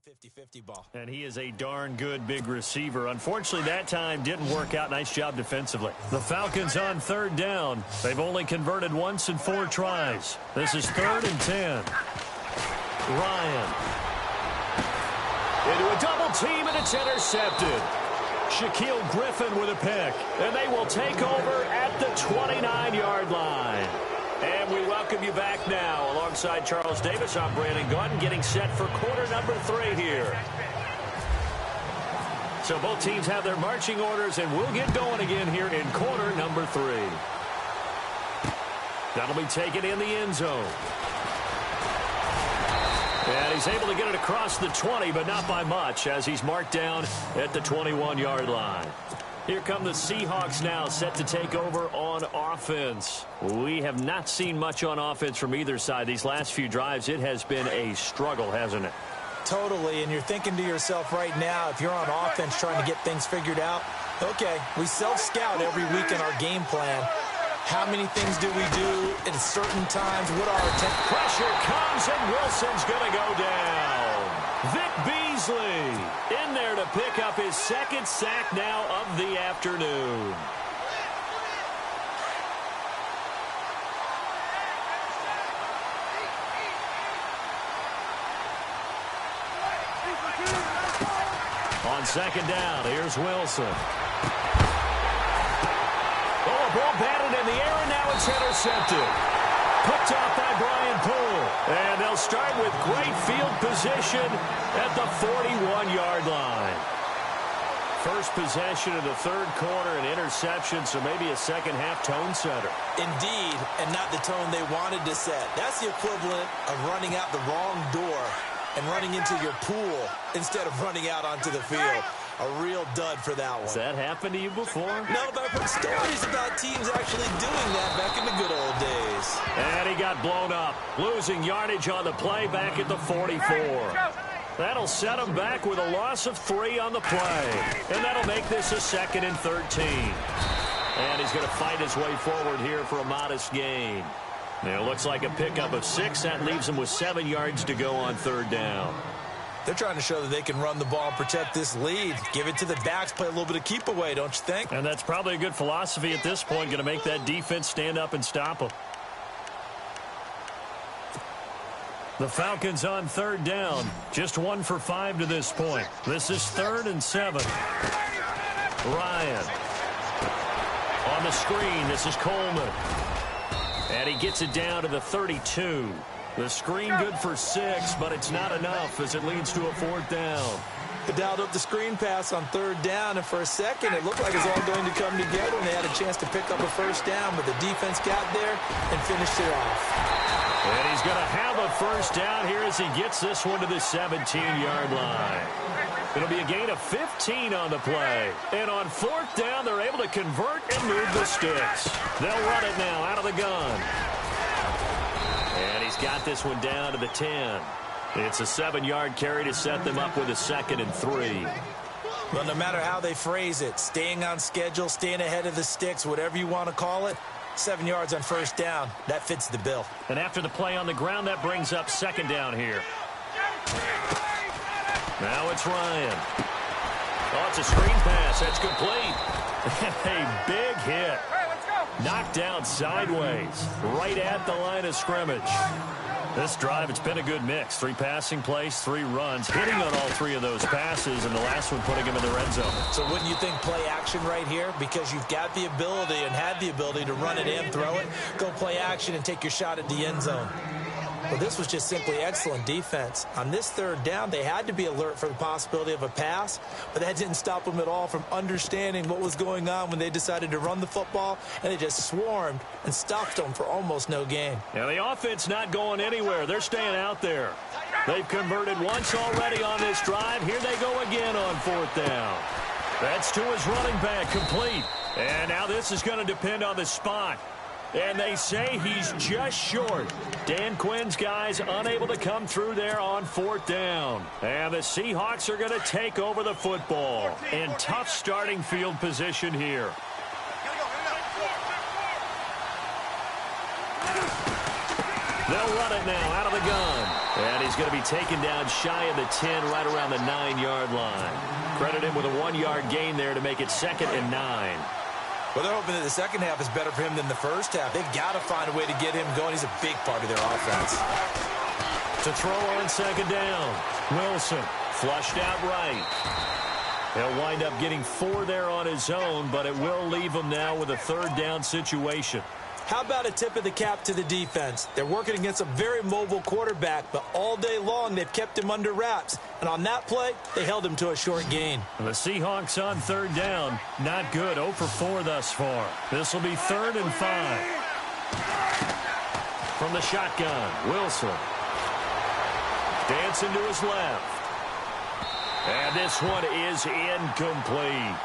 50-50 ball. And he is a darn good big receiver. Unfortunately, that time didn't work out. Nice job defensively. The Falcons on third down. They've only converted once in 4 tries. This is 3rd and 10. Ryan. Into a double team, and it's intercepted. Shaquille Griffin with a pick. And they will take over at the 29-yard line. And we welcome you back now. Alongside Charles Davis, I'm Brandon Gaudin, getting set for quarter number 3 here. So both teams have their marching orders, and we'll get going again here in quarter number 3. That'll be taken in the end zone. And he's able to get it across the 20, but not by much, as he's marked down at the 21-yard line. Here come the Seahawks now, set to take over on offense. We have not seen much on offense from either side. These last few drives, it has been a struggle, hasn't it? Totally, and you're thinking to yourself right now, if you're on offense trying to get things figured out, okay, we self-scout every week in our game plan. How many things do we do at certain times? What are our pressure comes, and Wilson's going to go down. Vic Beasley in there to pick up his 2nd sack now of the afternoon. On 2nd down, here's Wilson. Oh, a ball batted in the air, and now it's intercepted. Picked off by Brian Poole. And they'll start with great field position at the 41-yard line. First possession of the 3rd quarter, an interception, so maybe a second-half tone setter. Indeed, and not the tone they wanted to set. That's the equivalent of running out the wrong door and running into your pool instead of running out onto the field. A real dud for that one. Has that happened to you before? No, but I've heard stories about teams actually doing that back in the good old days. And he got blown up, losing yardage on the play back at the 44. That'll set him back with a loss of 3 on the play. And that'll make this a 2nd and 13. And he's going to fight his way forward here for a modest gain. Now, it looks like a pickup of 6. That leaves him with 7 yards to go on 3rd down. They're trying to show that they can run the ball and protect this lead. Give it to the backs, play a little bit of keep away, don't you think? And that's probably a good philosophy at this point, going to make that defense stand up and stop them. The Falcons on 3rd down, just 1 for 5 to this point. This is 3rd and 7. Ryan. On the screen, this is Coleman. And he gets it down to the 32. The screen good for 6, but it's not enough as it leads to a 4th down. They dialed up the screen pass on 3rd down, and for a second it looked like it was all going to come together, and they had a chance to pick up a 1st down, but the defense got there and finished it off. And he's going to have a 1st down here as he gets this one to the 17-yard line. It'll be a gain of 15 on the play. And on 4th down, they're able to convert and move the sticks. They'll run it now out of the gun. And he's got this one down to the 10. It's a 7-yard carry to set them up with a 2nd and 3. Well, no matter how they phrase it, staying on schedule, staying ahead of the sticks, whatever you want to call it, 7 yards on 1st down, that fits the bill. And after the play on the ground, that brings up 2nd down here. Now it's Ryan. Oh, it's a screen pass. That's complete. A big hit. Knocked down sideways, right at the line of scrimmage. This drive, it's been a good mix. 3 passing plays, 3 runs, hitting on all 3 of those passes, and the last one putting him in the red zone. So wouldn't you think play action right here? Because you've got the ability and had the ability to run it in, throw it, go play action, and take your shot at the end zone. Well, this was just simply excellent defense. On this 3rd down, they had to be alert for the possibility of a pass, but that didn't stop them at all from understanding what was going on when they decided to run the football, and they just swarmed and stopped them for almost no gain. Yeah, the offense not going anywhere. They're staying out there. They've converted once already on this drive. Here they go again on 4th down. That's to his running back, complete. And now this is going to depend on the spot. And they say he's just short. Dan Quinn's guys unable to come through there on 4th down. And the Seahawks are going to take over the football. In tough starting field position here. They'll run it now out of the gun. And he's going to be taken down shy of the 10, right around the 9-yard line. Credit him with a 1-yard gain there to make it 2nd and 9. Well, they're hoping that the second half is better for him than the first half. They've got to find a way to get him going. He's a big part of their offense. To throw on 2nd down. Wilson flushed out right. He'll wind up getting 4 there on his own, but it will leave him now with a 3rd down situation. How about a tip of the cap to the defense? They're working against a very mobile quarterback, but all day long they've kept him under wraps. And on that play, they held him to a short gain. The Seahawks on 3rd down. Not good. 0 for 4 thus far. This will be 3rd and 5. From the shotgun, Wilson. Dancing to his left. And this one is incomplete.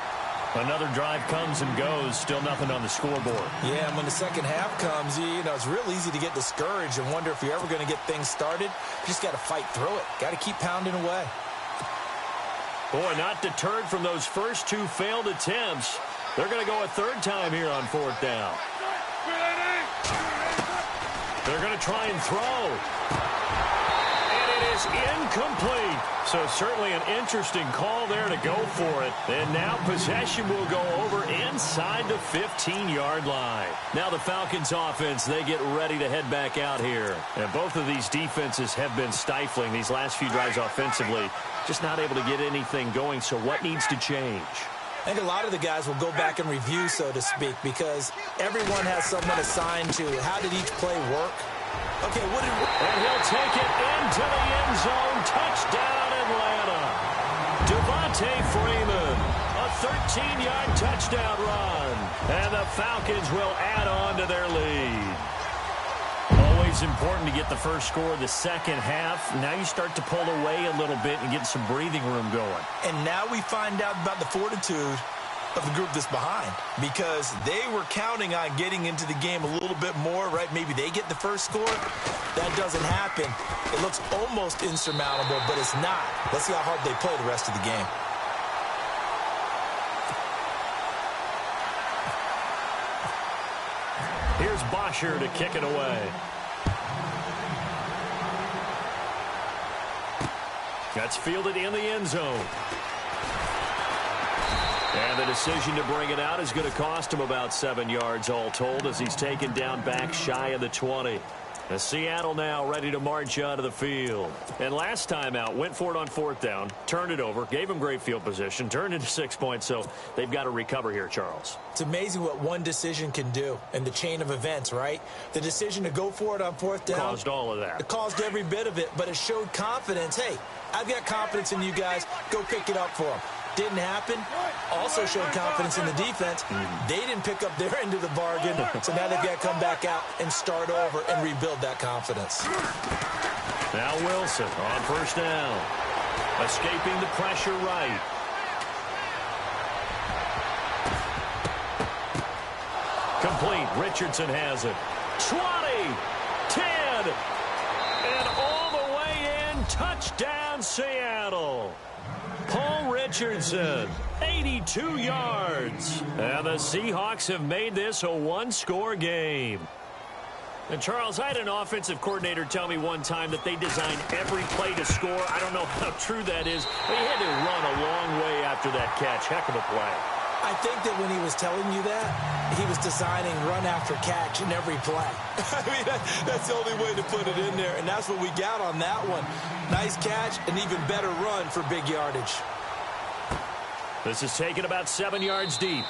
Another drive comes and goes. Still nothing on the scoreboard. Yeah, and when the second half comes, it's real easy to get discouraged and wonder if you're ever going to get things started. You just got to fight through it. Got to keep pounding away. Boy, not deterred from those first 2 failed attempts. They're going to go a 3rd time here on 4th down. They're going to try and throw. Is incomplete. So certainly an interesting call there to go for it. And now possession will go over inside the 15-yard line. Now the Falcons offense, they get ready to head back out here. And both of these defenses have been stifling these last few drives offensively. Just not able to get anything going. So what needs to change? I think a lot of the guys will go back and review, so to speak, because everyone has someone assigned to how did each play work. Okay, and he'll take it into the end zone. Touchdown, Atlanta. Devontae Freeman, a 13-yard touchdown run. And the Falcons will add on to their lead. Always important to get the first score of the second half. Now you start to pull away a little bit and get some breathing room going. And now we find out about the fortitude of the group that's behind, because they were counting on getting into the game a little bit more, right? Maybe they get the first score. That doesn't happen. It looks almost insurmountable, but it's not. Let's see how hard they play the rest of the game. Here's Bosher to kick it away. That's fielded in the end zone. And the decision to bring it out is going to cost him about 7 yards all told, as he's taken down back shy of the 20. The Seattle now ready to march out of the field. And last time out, went for it on 4th down, turned it over, gave him great field position, turned into 6 points, so they've got to recover here, Charles. It's amazing what one decision can do in the chain of events, right? The decision to go for it on 4th down caused all of that. It caused every bit of it, but it showed confidence. Hey, I've got confidence in you guys. Go pick it up for them. Didn't happen. Also showed confidence in the defense. They didn't pick up their end of the bargain, so now they've got to come back out and start over and rebuild that confidence. Now Wilson on 1st down. Escaping the pressure right. Complete. Richardson has it. 20, 10, and all the way in. Touchdown, Seattle. Paul Richardson, 82 yards. And the Seahawks have made this a one-score game. And, Charles, I had an offensive coordinator tell me one time that they design every play to score. I don't know how true that is, but he had to run a long way after that catch. Heck of a play. I think that when he was telling you that, he was designing run after catch in every play. I mean, that's the only way to put it in there, and that's what we got on that one. Nice catch, an even better run for big yardage. This is taken about 7 yards deep.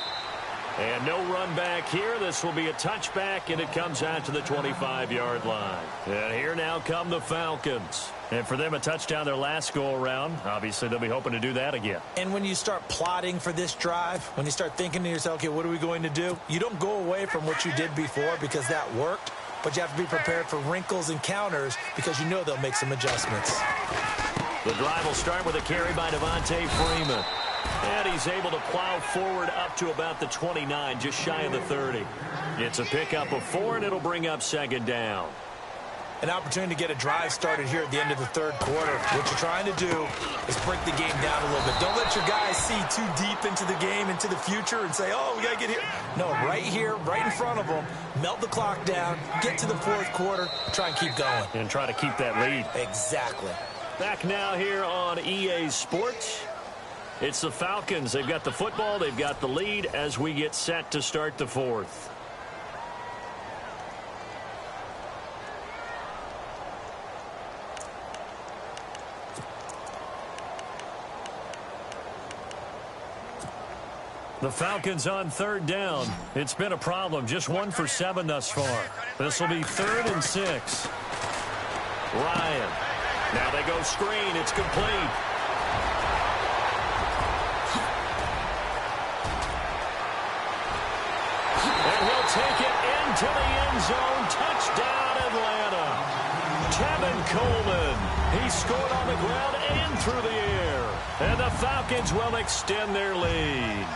And no run back here. This will be a touchback, and it comes out to the 25-yard line. And here now come the Falcons. And for them, a touchdown their last go-around. Obviously, they'll be hoping to do that again. And when you start plotting for this drive, when you start thinking to yourself, okay, what are we going to do? You don't go away from what you did before because that worked, but you have to be prepared for wrinkles and counters because you know they'll make some adjustments. The drive will start with a carry by Devontae Freeman. And he's able to plow forward up to about the 29, just shy of the 30. It's a pickup of 4, and it'll bring up 2nd down. an opportunity to get a drive started here at the end of the third quarter. What you're trying to do is break the game down a little bit. Don't let your guys see too deep into the game, into the future, and say, oh, we got to get here. No, right here, right in front of them, melt the clock down, get to the fourth quarter, try and keep going. And try to keep that lead. Exactly. Back now here on EA Sports. It's the Falcons. They've got the football. They've got the lead as we get set to start the fourth. The Falcons on third down. It's been a problem. Just 1 for 7 thus far. This will be 3rd and 6. Ryan. Now they go screen. It's complete. And he'll take it into the end zone. Touchdown, Atlanta. Tevin Coleman. He scored on the ground and through the air. And the Falcons will extend their lead.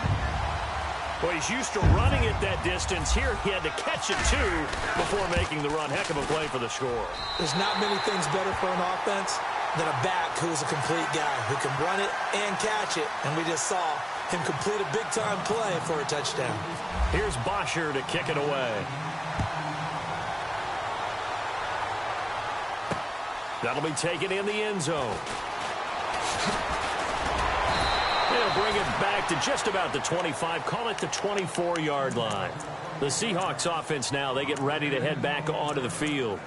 Well, he's used to running it that distance. Here, he had to catch it, too, before making the run. Heck of a play for the score. There's not many things better for an offense than a back who's a complete guy who can run it and catch it. And we just saw him complete a big-time play for a touchdown. Here's Bosher to kick it away. That'll be taken in the end zone. They'll bring it back to just about the 25. Call it the 24-yard line. The Seahawks offense now, they get ready to head back onto the field.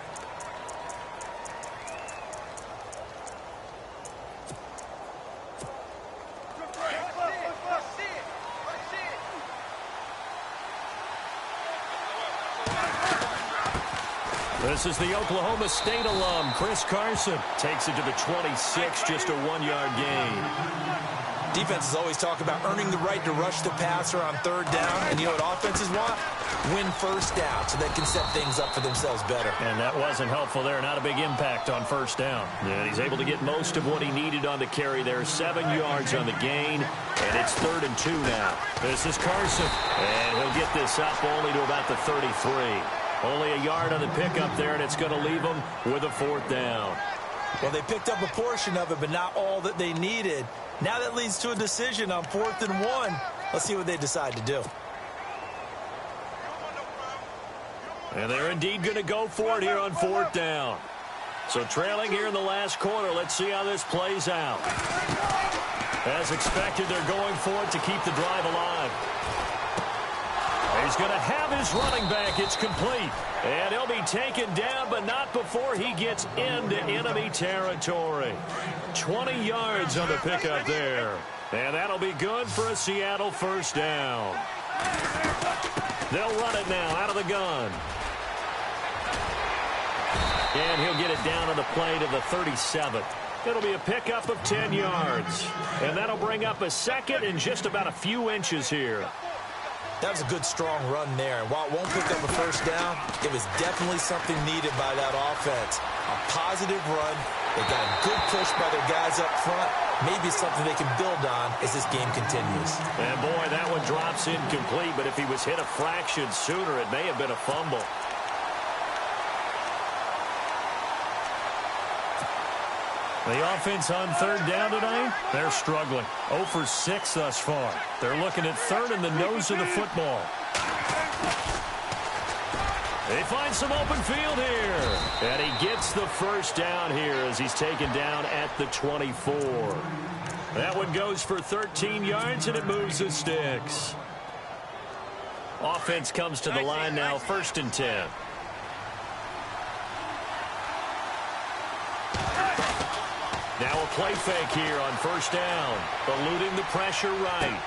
This is the Oklahoma State alum, Chris Carson. Takes it to the 26, just a 1-yard gain. Defenses always talk about earning the right to rush the passer on third down. And you know what offenses want? Win first down so they can set things up for themselves better. And that wasn't helpful there. Not a big impact on first down. And he's able to get most of what he needed on the carry there. 7 yards on the gain. And it's 3rd and 2 now. This is Carson. And he'll get this up only to about the 33. Only a yard on the pickup there, and it's going to leave them with a 4th down. Well, they picked up a portion of it, but not all that they needed. Now that leads to a decision on 4th and 1. Let's see what they decide to do. And they're indeed going to go for it here on 4th down. So trailing here in the last quarter, let's see how this plays out. As expected, they're going for it to keep the drive alive. He's going to have his running back. It's complete. And he'll be taken down, but not before he gets into enemy territory. 20 yards on the pickup there. And that'll be good for a Seattle first down. They'll run it now out of the gun. And he'll get it down on the play to the 37. It'll be a pickup of 10 yards. And that'll bring up a 2nd and just about a few inches here. That was a good, strong run there. And while it won't pick up a first down, it was definitely something needed by that offense. A positive run. They got a good push by their guys up front. Maybe something they can build on as this game continues. And, boy, that one drops incomplete. But if he was hit a fraction sooner, it may have been a fumble. The offense on third down tonight, they're struggling. 0 for 6 thus far. They're looking at 3rd in the nose of the football. They find some open field here. And he gets the first down here as he's taken down at the 24. That one goes for 13 yards, and it moves the sticks. Offense comes to the line now, 1st and 10. Now a play fake here on first down. Eluding the pressure right.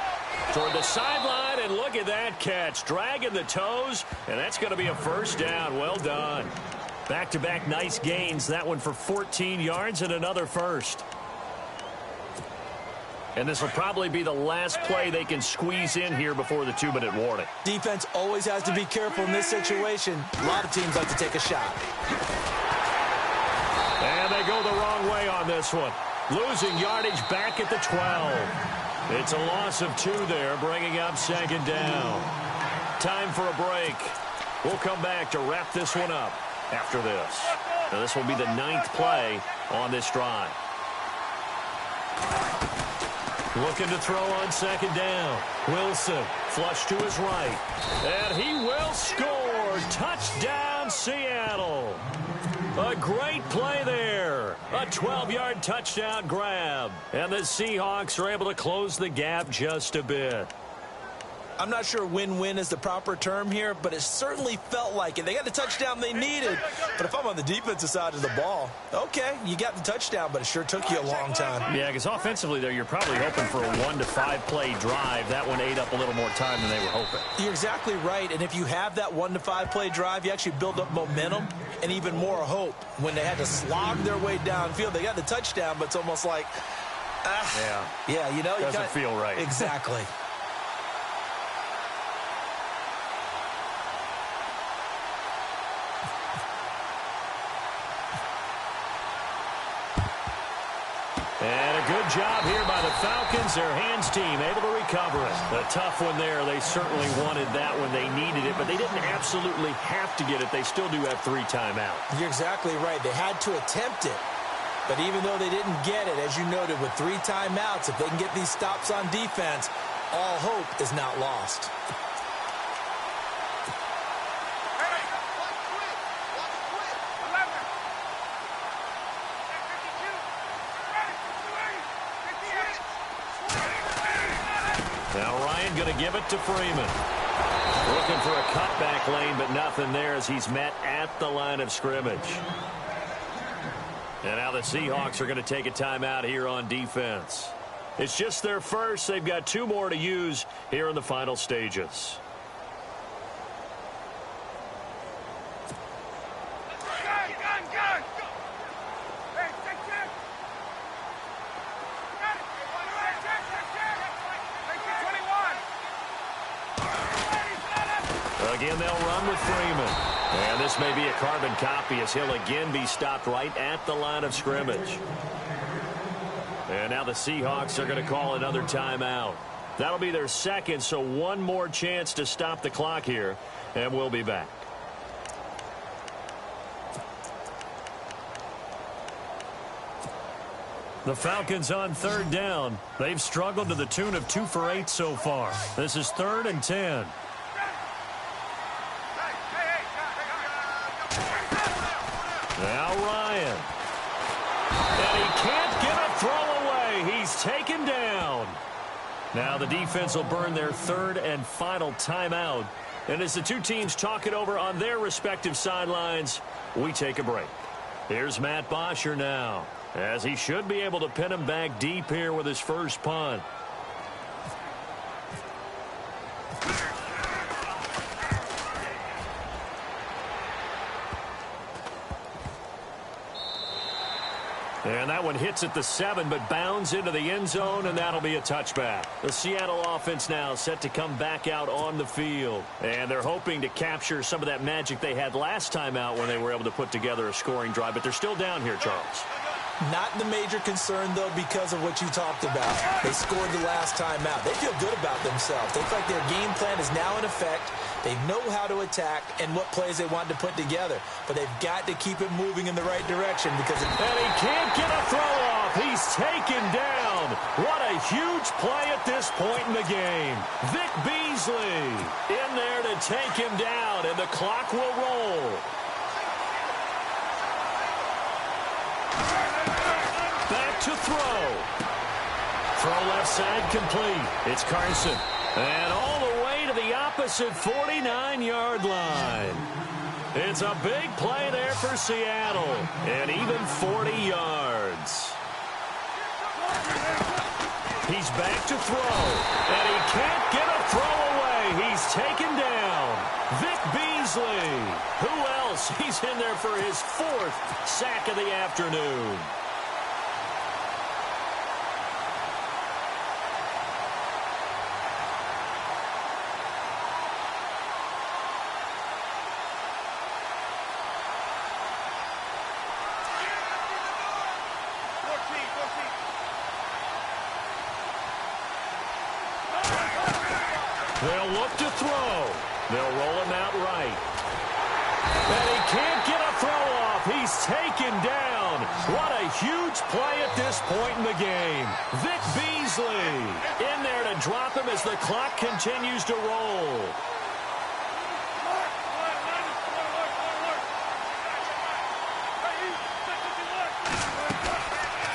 Toward the sideline, and look at that catch. Dragging the toes, and that's going to be a first down. Well done. Back-to-back nice gains. That one for 14 yards and another first. And this will probably be the last play they can squeeze in here before the 2-minute warning. Defense always has to be careful in this situation. A lot of teams like to take a shot. And they go the wrong way on this one. Losing yardage back at the 12. It's a loss of 2 there, bringing up 2nd down. Time for a break. We'll come back to wrap this one up after this. Now, this will be the 9th play on this drive. Looking to throw on 2nd down. Wilson, flush to his right. And he will score. Touchdown, Seattle. A great play there. A 12-yard touchdown grab. And the Seahawks are able to close the gap just a bit. I'm not sure win-win is the proper term here, but it certainly felt like it. They got the touchdown they needed. But if I'm on the defensive side of the ball, okay, you got the touchdown, but it sure took you a long time. Yeah, because offensively there, you're probably hoping for a 1 to 5 play drive. That one ate up a little more time than they were hoping. You're exactly right. And if you have that 1 to 5 play drive, you actually build up momentum and even more hope. When they had to slog their way downfield, they got the touchdown, but it's almost like, yeah, you know, doesn't feel right. Exactly. And a good job here by the Falcons. Their hands team able to recover it. A tough one there. They certainly wanted that when they needed it, but they didn't absolutely have to get it. They still do have 3 timeouts. You're exactly right. They had to attempt it. But even though they didn't get it, as you noted, with 3 timeouts, if they can get these stops on defense, all hope is not lost. Now Ryan going to give it to Freeman. Looking for a cutback lane, but nothing there as he's met at the line of scrimmage. And now the Seahawks are going to take a timeout here on defense. It's just their first. They've got 2 more to use here in the final stages. Again, they'll run with Freeman. And this may be a carbon copy as he'll again be stopped right at the line of scrimmage. And now the Seahawks are going to call another timeout. That'll be their 2nd, so 1 more chance to stop the clock here, and we'll be back. The Falcons on 3rd down. They've struggled to the tune of 2 for 8 so far. This is 3rd and 10. Now Ryan. And he can't get a throw away. He's taken down. Now the defense will burn their 3rd and final timeout. And as the 2 teams talk it over on their respective sidelines, we take a break. Here's Matt Bosher now, as he should be able to pin him back deep here with his first punt. And that one hits at the 7, but bounds into the end zone, and that'll be a touchback. The Seattle offense now set to come back out on the field. And they're hoping to capture some of that magic they had last time out when they were able to put together a scoring drive. But they're still down here, Charles. Not the major concern, though, because of what you talked about. They scored the last time out. They feel good about themselves. They feel like their game plan is now in effect. They know how to attack and what plays they want to put together. But they've got to keep it moving in the right direction because... And he can't get a throw off. He's taken down. What a huge play at this point in the game. Vic Beasley in there to take him down, and the clock will roll. Back to throw. Throw left side complete. It's Carson. And all the way to the opposite 49-yard line. It's a big play there for Seattle. And even 40 yards. He's back to throw. And he can't get a throw away. He's taken down. Vic Beasley. Who else? He's in there for his 4th sack of the afternoon. They'll look to throw. They'll roll him out right. And he can't get a throw off. He's taken huge play at this point in the game. Vic Beasley in there to drop him as the clock continues to roll.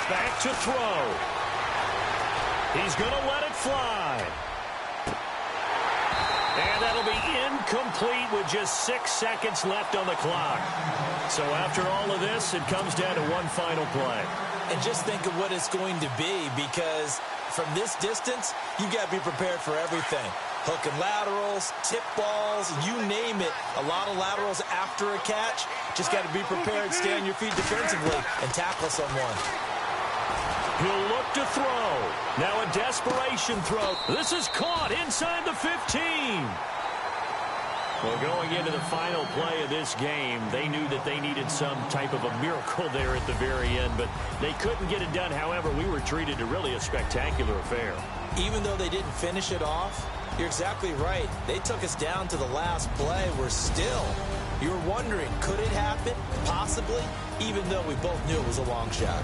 Back to throw. He's going to let it fly. And that'll be incomplete with just 6 seconds left on the clock. So after all of this, it comes down to one final play. And just think of what it's going to be, because from this distance, you've got to be prepared for everything. Hook and laterals, tip balls, you name it. A lot of laterals after a catch. Just got to be prepared, stay on your feet defensively, and tackle someone. He'll look to throw. Now a desperation throw. This is caught inside the 15. Well, going into the final play of this game, they knew that they needed some type of a miracle there at the very end, but they couldn't get it done. However, we were treated to really a spectacular affair. Even though they didn't finish it off, you're exactly right. They took us down to the last play. We're still, you're wondering, could it happen? Possibly, even though we both knew it was a long shot.